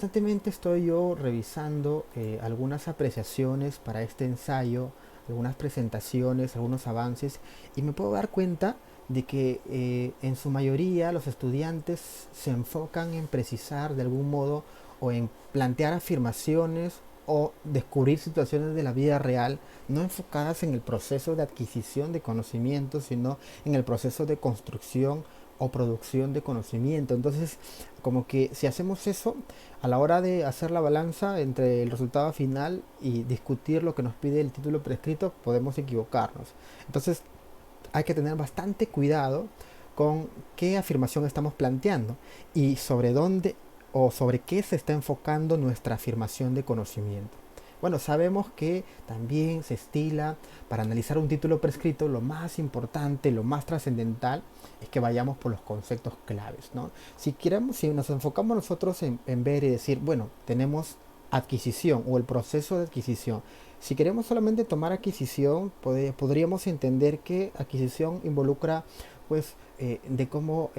constantemente estoy yo revisando algunas apreciaciones para este ensayo, algunas presentaciones, algunos avances, y me puedo dar cuenta de que en su mayoría los estudiantes se enfocan en precisar de algún modo o en plantear afirmaciones o descubrir situaciones de la vida real, no enfocadas en el proceso de adquisición de conocimiento, sino en el proceso de construcción o producción de conocimiento. Entonces, como que si hacemos eso, a la hora de hacer la balanza entre el resultado final y discutir lo que nos pide el título prescrito, podemos equivocarnos. Entonces, hay que tener bastante cuidado con qué afirmación estamos planteando y sobre dónde o sobre qué se está enfocando nuestra afirmación de conocimiento. Bueno, sabemos que también se estila para analizar un título prescrito, lo más importante, lo más trascendental es que vayamos por los conceptos claves, ¿no? Si nos enfocamos nosotros en ver y decir, bueno, tenemos adquisición o el proceso de adquisición. Si queremos solamente tomar adquisición, podríamos entender que adquisición involucra, pues, de cómo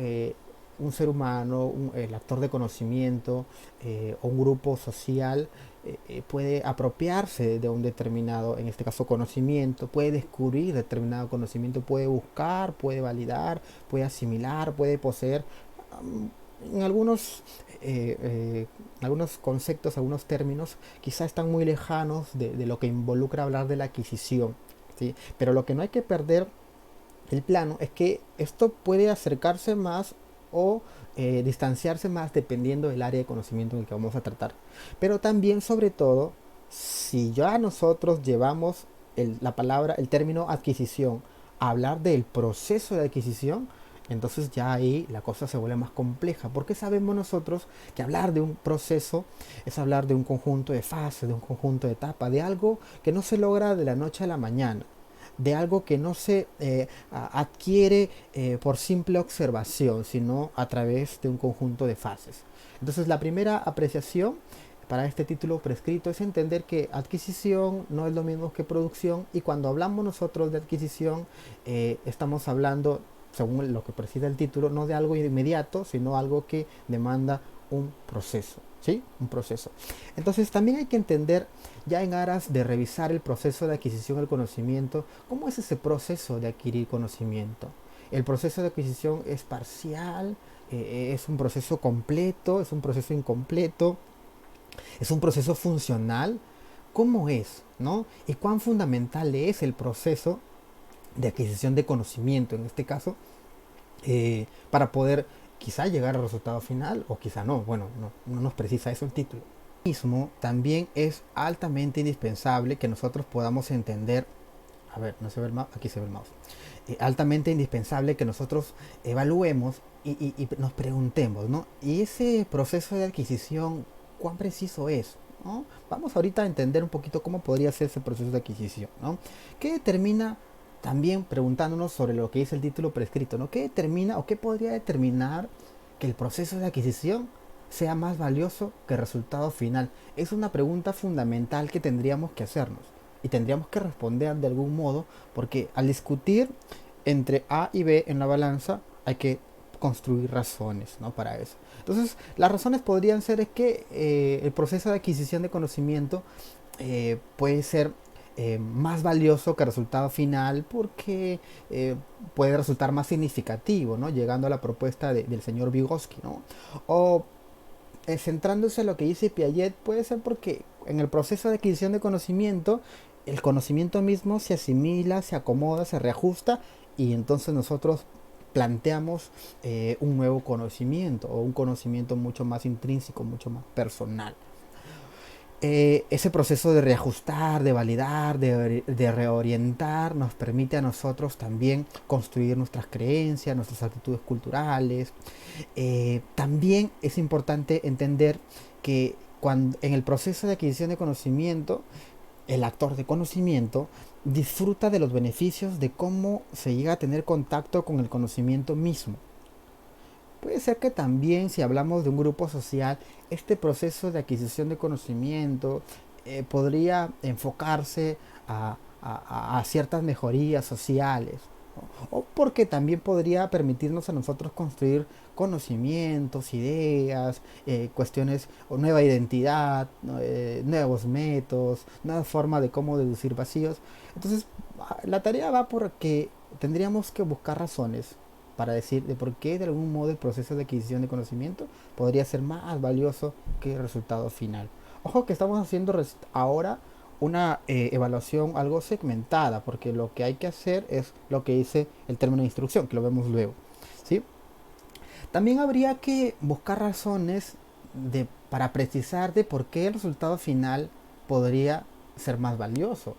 un ser humano, el actor de conocimiento o un grupo social puede apropiarse de un determinado, en este caso, conocimiento, puede descubrir determinado conocimiento, puede buscar, puede validar, puede asimilar, puede poseer. En algunos conceptos, algunos términos, quizá están muy lejanos de lo que involucra hablar de la adquisición, ¿sí? Pero lo que no hay que perder el plano es que esto puede acercarse más o distanciarse más dependiendo del área de conocimiento en el que vamos a tratar. Pero también, sobre todo, si ya nosotros llevamos la palabra, el término adquisición, a hablar del proceso de adquisición, entonces ya ahí la cosa se vuelve más compleja, porque sabemos nosotros que hablar de un proceso es hablar de un conjunto de fases, de un conjunto de etapas, de algo que no se logra de la noche a la mañana, de algo que no se adquiere por simple observación, sino a través de un conjunto de fases. Entonces, la primera apreciación para este título prescrito es entender que adquisición no es lo mismo que producción, y cuando hablamos nosotros de adquisición estamos hablando, según lo que preside el título, no de algo inmediato, sino algo que demanda un proceso. ¿Sí? Un proceso. Entonces también hay que entender, ya en aras de revisar el proceso de adquisición del conocimiento, cómo es ese proceso de adquirir conocimiento. El proceso de adquisición es parcial, es un proceso completo, es un proceso incompleto, es un proceso funcional. ¿Cómo es? ¿No? ¿Y cuán fundamental es el proceso de adquisición de conocimiento, en este caso, para poder quizá llegar al resultado final o quizá no? Bueno, no nos precisa eso el título. Mismo también es altamente indispensable que nosotros podamos entender, a ver, no se ve el mouse, aquí se ve el mouse, altamente indispensable que nosotros evaluemos y nos preguntemos, ¿no? ¿Y ese proceso de adquisición cuán preciso es? ¿No? Vamos ahorita a entender un poquito cómo podría ser ese proceso de adquisición, ¿no? ¿Qué determina? También preguntándonos sobre lo que dice el título prescrito, ¿no? ¿Qué determina o qué podría determinar que el proceso de adquisición sea más valioso que el resultado final? Es una pregunta fundamental que tendríamos que hacernos y tendríamos que responder de algún modo, porque al discutir entre A y B en la balanza hay que construir razones, ¿no? Para eso. Entonces, las razones podrían ser es que el proceso de adquisición de conocimiento puede ser más valioso que el resultado final, porque puede resultar más significativo, ¿no? Llegando a la propuesta del señor Vygotsky, ¿no? O centrándose en lo que dice Piaget, puede ser porque en el proceso de adquisición de conocimiento, el conocimiento mismo se asimila, se acomoda, se reajusta, y entonces nosotros planteamos un nuevo conocimiento o un conocimiento mucho más intrínseco, mucho más personal. Ese proceso de reajustar, de validar, de reorientar, nos permite a nosotros también construir nuestras creencias, nuestras actitudes culturales. También es importante entender que en el proceso de adquisición de conocimiento, el actor de conocimiento disfruta de los beneficios de cómo se llega a tener contacto con el conocimiento mismo. Puede ser que también, si hablamos de un grupo social, este proceso de adquisición de conocimiento podría enfocarse a ciertas mejorías sociales. O porque también podría permitirnos a nosotros construir conocimientos, ideas, cuestiones o nueva identidad, ¿no? Nuevos métodos, nueva forma de cómo deducir vacíos. Entonces, la tarea va porque tendríamos que buscar razones para decir de por qué de algún modo el proceso de adquisición de conocimiento podría ser más valioso que el resultado final. Ojo que estamos haciendo ahora una evaluación algo segmentada, porque lo que hay que hacer es lo que dice el término de instrucción, que lo vemos luego. ¿Sí? También habría que buscar razones para precisar de por qué el resultado final podría ser más valioso.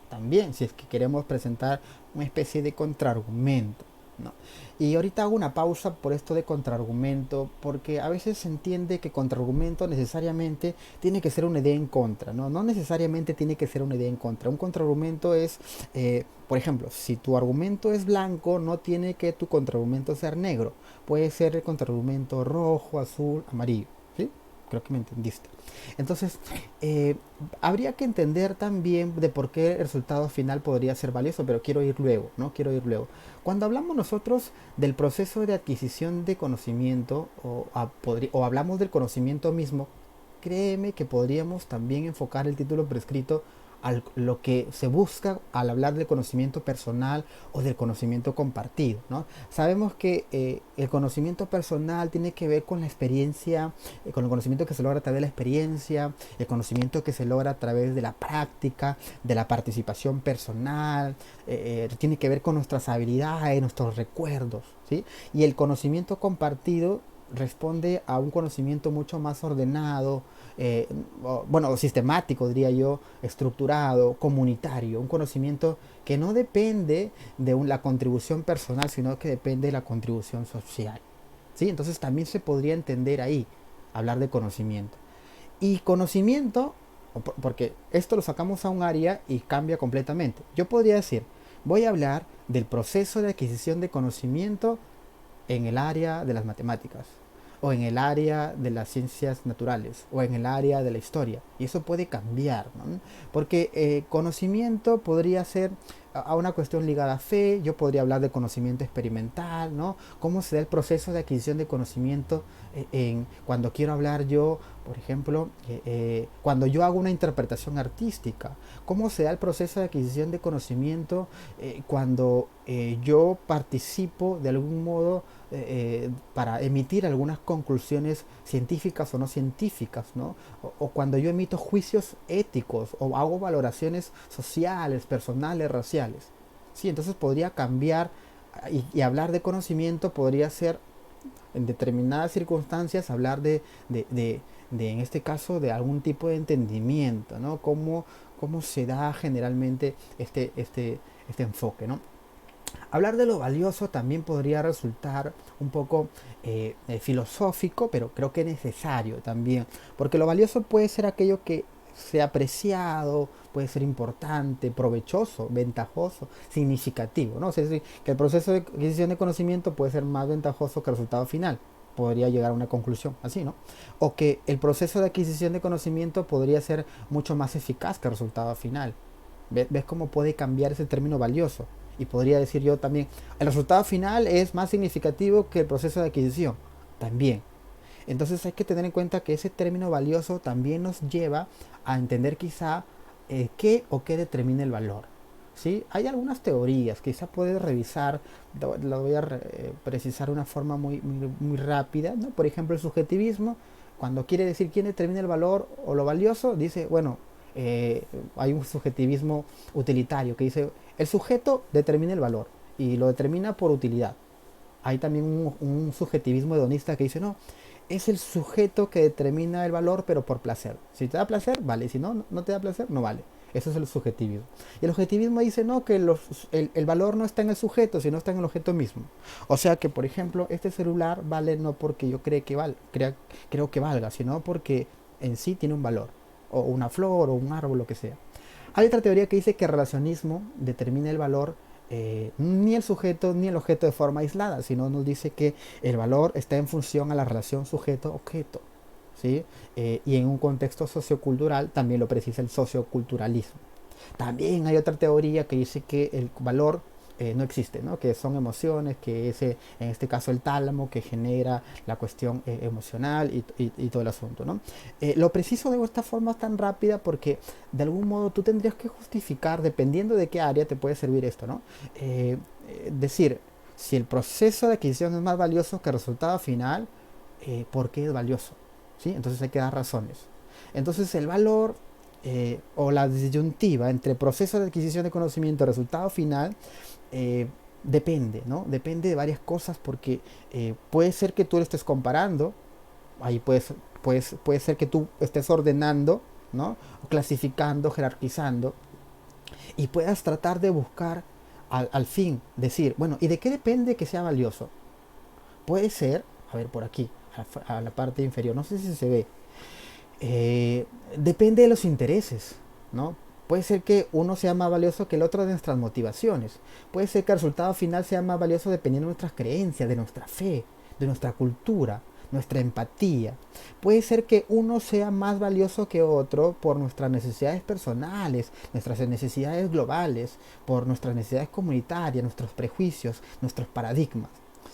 También, si es que queremos presentar una especie de contraargumento, ¿no? Y ahorita hago una pausa por esto de contraargumento, porque a veces se entiende que contraargumento necesariamente tiene que ser una idea en contra, ¿no? No necesariamente tiene que ser una idea en contra. Un contraargumento es, por ejemplo, si tu argumento es blanco, no tiene que tu contraargumento ser negro. Puede ser el contraargumento rojo, azul, amarillo. ¿Sí? Creo que me entendiste. Entonces, habría que entender también de por qué el resultado final podría ser valioso, pero quiero ir luego, ¿no? Quiero ir luego. Cuando hablamos nosotros del proceso de adquisición de conocimiento o hablamos del conocimiento mismo, créeme que podríamos también enfocar el título prescrito a lo que se busca al hablar del conocimiento personal o del conocimiento compartido, ¿no? Sabemos que el conocimiento personal tiene que ver con la experiencia, con el conocimiento que se logra a través de la experiencia, el conocimiento que se logra a través de la práctica, de la participación personal, tiene que ver con nuestras habilidades, nuestros recuerdos, ¿sí? Y el conocimiento compartido responde a un conocimiento mucho más ordenado, bueno, sistemático, diría yo, estructurado, comunitario, un conocimiento que no depende de la contribución personal, sino que depende de la contribución social. ¿Sí? Entonces también se podría entender ahí, hablar de conocimiento. Y conocimiento, porque esto lo sacamos a un área y cambia completamente. Yo podría decir, voy a hablar del proceso de adquisición de conocimiento en el área de las matemáticas, o en el área de las ciencias naturales, o en el área de la historia. Y eso puede cambiar, ¿no? Porque conocimiento podría ser a una cuestión ligada a fe. Yo podría hablar de conocimiento experimental, ¿no? Cómo se da el proceso de adquisición de conocimiento cuando quiero hablar yo, por ejemplo, cuando yo hago una interpretación artística. Cómo se da el proceso de adquisición de conocimiento cuando yo participo de algún modo para emitir algunas conclusiones científicas o no científicas, ¿no? O cuando yo emito juicios éticos o hago valoraciones sociales, personales, raciales. Sí, entonces podría cambiar y hablar de conocimiento podría ser en determinadas circunstancias hablar en este caso, de algún tipo de entendimiento, ¿no? Cómo se da generalmente este enfoque, ¿no? Hablar de lo valioso también podría resultar un poco filosófico, pero creo que necesario también, porque lo valioso puede ser aquello que sea apreciado, puede ser importante, provechoso, ventajoso, significativo, ¿no? O sea, es decir, que el proceso de adquisición de conocimiento puede ser más ventajoso que el resultado final. Podría llegar a una conclusión así, ¿no? O que el proceso de adquisición de conocimiento podría ser mucho más eficaz que el resultado final. ¿Ves cómo puede cambiar ese término valioso? Y podría decir yo también, el resultado final es más significativo que el proceso de adquisición. También. Entonces hay que tener en cuenta que ese término valioso también nos lleva a entender quizá qué o qué determina el valor. ¿Sí? Hay algunas teorías, quizá puedes revisar, lo voy a precisar de una forma muy rápida, ¿no? Por ejemplo, el subjetivismo, cuando quiere decir quién determina el valor o lo valioso, dice, bueno, hay un subjetivismo utilitario que dice, el sujeto determina el valor y lo determina por utilidad. Hay también un subjetivismo hedonista que dice, no, es el sujeto que determina el valor, pero por placer. Si te da placer, vale. Si no te da placer, no vale. Eso es el subjetivismo. Y el objetivismo dice, no, que el valor no está en el sujeto, sino está en el objeto mismo. O sea que, por ejemplo, este celular vale no porque yo creo que valga, sino porque en sí tiene un valor. O una flor, o un árbol, lo que sea. Hay otra teoría que dice que el relacionismo determina el valor ni el sujeto ni el objeto de forma aislada, sino nos dice que el valor está en función a la relación sujeto-objeto. ¿Sí? Y en un contexto sociocultural también lo precisa el socioculturalismo. También hay otra teoría que dice que el valor no existe, ¿no? Que son emociones, que ese, en este caso el tálamo, que genera la cuestión emocional y todo el asunto, ¿no? Lo preciso de esta forma tan rápida porque de algún modo tú tendrías que justificar, dependiendo de qué área te puede servir esto, ¿no? Decir, si el proceso de adquisición es más valioso que el resultado final, ¿por qué es valioso? ¿Sí? Entonces hay que dar razones. Entonces el valor o la disyuntiva entre proceso de adquisición de conocimiento y resultado final eh, depende, ¿no? Depende de varias cosas porque puede ser que tú lo estés comparando, ahí puede ser que tú estés ordenando, ¿no? O clasificando, jerarquizando y puedas tratar de buscar al fin, decir, bueno, ¿y de qué depende que sea valioso? Puede ser, a ver por aquí, a la parte inferior, no sé si se ve, depende de los intereses, ¿no? Puede ser que uno sea más valioso que el otro de nuestras motivaciones. Puede ser que el resultado final sea más valioso dependiendo de nuestras creencias, de nuestra fe, de nuestra cultura, nuestra empatía. Puede ser que uno sea más valioso que otro por nuestras necesidades personales, nuestras necesidades globales, por nuestras necesidades comunitarias, nuestros prejuicios, nuestros paradigmas,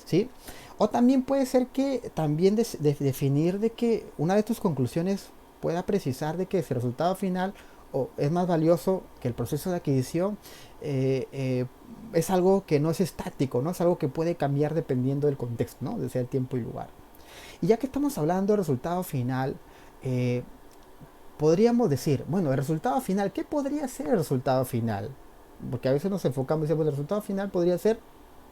¿sí? O también puede ser que también definir de que una de tus conclusiones pueda precisar de que ese resultado final es más valioso que el proceso de adquisición, es algo que no es estático, ¿no? Es algo que puede cambiar dependiendo del contexto, ¿no? De sea el tiempo y lugar. Y ya que estamos hablando del resultado final, eh, podríamos decir, bueno, el resultado final, ¿qué podría ser el resultado final? Porque a veces nos enfocamos y decimos, el resultado final podría ser,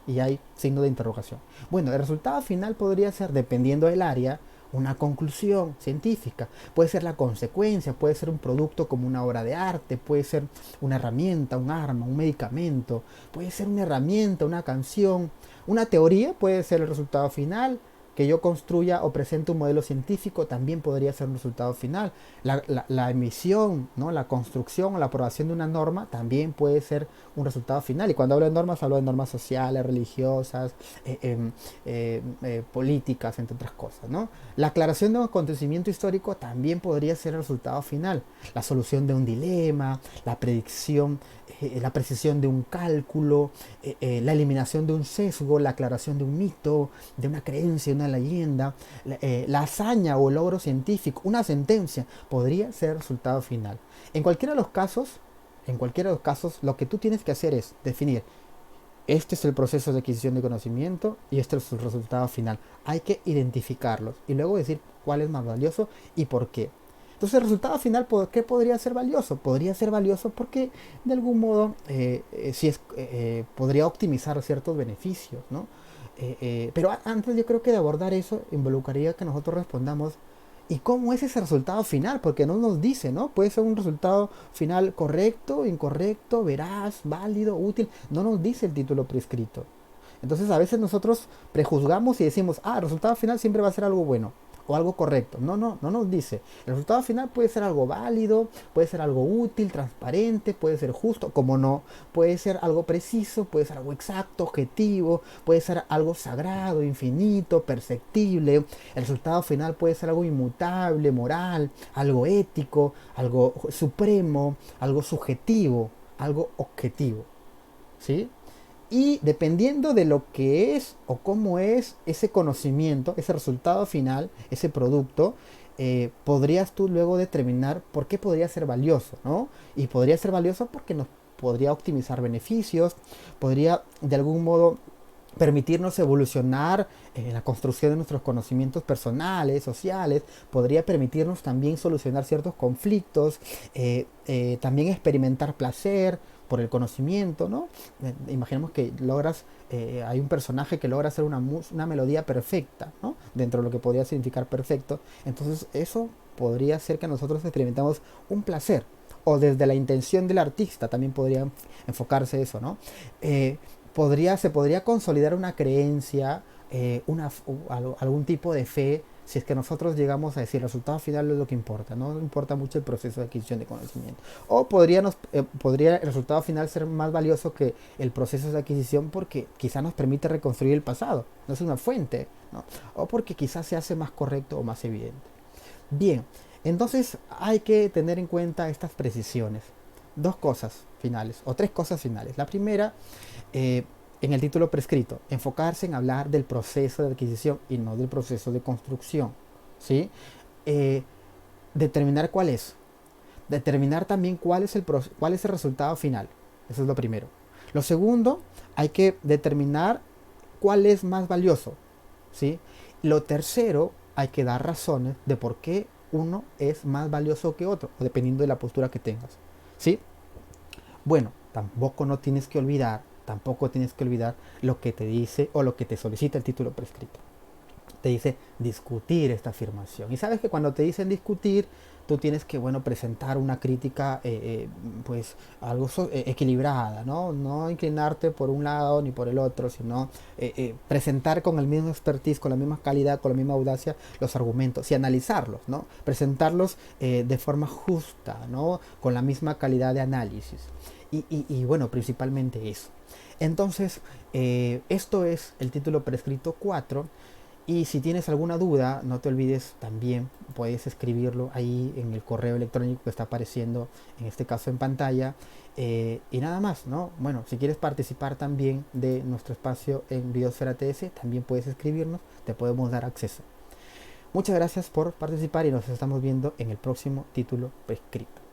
y hay signo de interrogación. Bueno, el resultado final podría ser, dependiendo del área, una conclusión científica. Puede ser la consecuencia, puede ser un producto como una obra de arte, puede ser una herramienta, un arma, un medicamento, puede ser una herramienta, una canción, una teoría puede ser el resultado final. Que yo construya o presente un modelo científico también podría ser un resultado final. La emisión, ¿no? La construcción o la aprobación de una norma también puede ser un resultado final. Y cuando hablo de normas sociales, religiosas, políticas, entre otras cosas, ¿no? La aclaración de un acontecimiento histórico también podría ser el resultado final. La solución de un dilema, la predicción, la precisión de un cálculo, la eliminación de un sesgo, la aclaración de un mito, de una creencia, una leyenda, la hazaña o el logro científico, una sentencia, podría ser resultado final. En cualquiera de los casos, lo que tú tienes que hacer es definir, este es el proceso de adquisición de conocimiento y este es su resultado final. Hay que identificarlos y luego decir cuál es más valioso y por qué. Entonces el resultado final, ¿por qué podría ser valioso? Podría ser valioso porque de algún modo podría optimizar ciertos beneficios, ¿no? Pero antes yo creo que de abordar eso involucraría que nosotros respondamos ¿y cómo es ese resultado final? Porque no nos dice, ¿no? Puede ser un resultado final correcto, incorrecto, veraz, válido, útil. No nos dice el título prescrito. Entonces a veces nosotros prejuzgamos y decimos, el resultado final siempre va a ser algo bueno o algo correcto. No nos dice. El resultado final puede ser algo válido, puede ser algo útil, transparente, puede ser justo, como no, puede ser algo preciso, puede ser algo exacto, objetivo, puede ser algo sagrado, infinito, perceptible. El resultado final puede ser algo inmutable, moral, algo ético, algo supremo, algo subjetivo, algo objetivo. ¿Sí? Y dependiendo de lo que es o cómo es ese conocimiento, ese resultado final, ese producto, podrías tú luego determinar por qué podría ser valioso, ¿no? Y podría ser valioso porque nos podría optimizar beneficios, podría de algún modo permitirnos evolucionar en la construcción de nuestros conocimientos personales, sociales, podría permitirnos también solucionar ciertos conflictos, también experimentar placer por el conocimiento, ¿no? Imaginemos que hay un personaje que logra hacer una melodía perfecta, ¿no? Dentro de lo que podría significar perfecto, entonces eso podría ser que nosotros experimentamos un placer, o desde la intención del artista también podría enfocarse eso, ¿no? Se podría consolidar una creencia, algún tipo de fe, si es que nosotros llegamos a decir el resultado final es lo que importa, no importa mucho el proceso de adquisición de conocimiento. O podría el resultado final ser más valioso que el proceso de adquisición porque quizá nos permite reconstruir el pasado, no es una fuente, ¿no? O porque quizás se hace más correcto o más evidente. Bien, entonces hay que tener en cuenta estas precisiones. Dos cosas, finales o tres cosas finales. La primera, en el título prescrito, enfocarse en hablar del proceso de adquisición y no del proceso de construcción, ¿sí? Eh, determinar cuál es. Determinar también cuál es el resultado final. Eso es lo primero. Lo segundo, hay que determinar cuál es más valioso, ¿sí? Lo tercero, hay que dar razones de por qué uno es más valioso que otro, dependiendo de la postura que tengas, ¿sí? Bueno, tampoco tienes que olvidar lo que te dice o lo que te solicita el título prescrito. Te dice discutir esta afirmación. Y sabes que cuando te dicen discutir, tú tienes que, bueno, presentar una crítica, pues, algo equilibrada, ¿no? No inclinarte por un lado ni por el otro, sino presentar con el mismo expertise, con la misma calidad, con la misma audacia los argumentos y analizarlos, ¿no? Presentarlos de forma justa, ¿no? Con la misma calidad de análisis. Bueno, principalmente eso. Entonces, esto es el título prescrito 4. Y si tienes alguna duda, no te olvides también, puedes escribirlo ahí en el correo electrónico que está apareciendo, en este caso en pantalla. Y nada más, ¿no? Bueno, si quieres participar también de nuestro espacio en Biosfera TS, también puedes escribirnos, te podemos dar acceso. Muchas gracias por participar y nos estamos viendo en el próximo título prescrito.